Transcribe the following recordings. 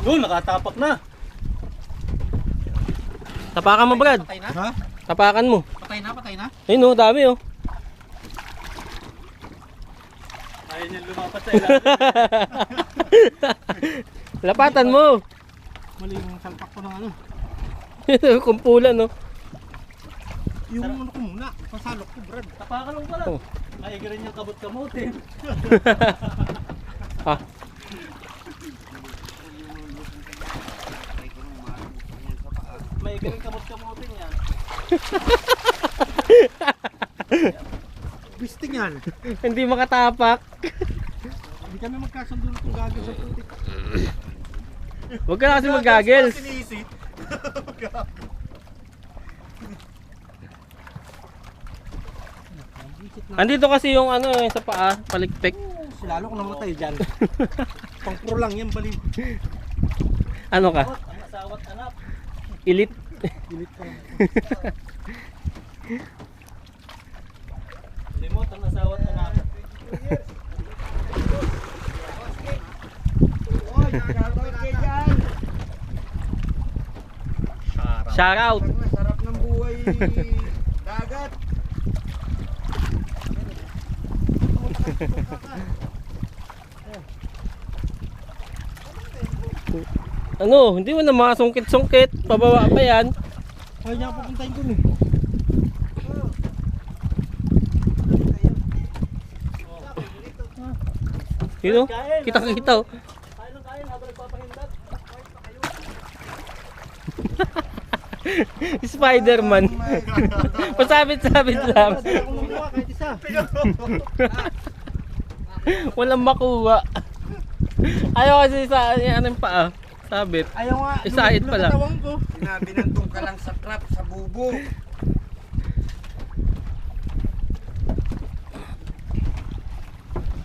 Doon, nakatapak na. Tapakan mo, Brad. Patay na? Ha? Tapakan mo. Patay na, patay na. Ayun oh, dami oh. Ayaw niya lumapat sa ilalim. Lapatan mo. Mali yung salpak ko ng ano. Kumpulan no. Yung ano ko muna, pasalok ko, Brad. Tapakan lang pala. Oh. Maigirin yung kabot-kamutin. Ah, Maigirin kabot-kamutin yan. Bisting yan. hindi makatapak. Hindi kami magkasundo na itong gagawin sa putik. Huwag ka na kasi mag-goggles. Sinisit. Andito kasi yung ano eh, sa paa, palikpik. Lalo ko namatay dyan. Pang-pro lang yan, bali. Ano ka? Ang asawa't anak. Elite. Pilit ka lang. Limot ang asawa't anak. Shout out. Sarap ng buhay dagat. Ano, hindi mo na makasungkit-sungkit. Pababa pa yan. Ay, niya papuntahin ko eh. Yun oh, kita-kita oh. Kain lang kain habang nagpapahindat. Spider-Man. Pasabit-sabit lang. Ako mamuha kahit isa. Walang makuha. Ayaw kasi sa ano pa ah. Sabit. Ayaw nga. Isahit pala. Nakatawang ko. Binantong ka lang sa trap, sa bubo.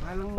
Palang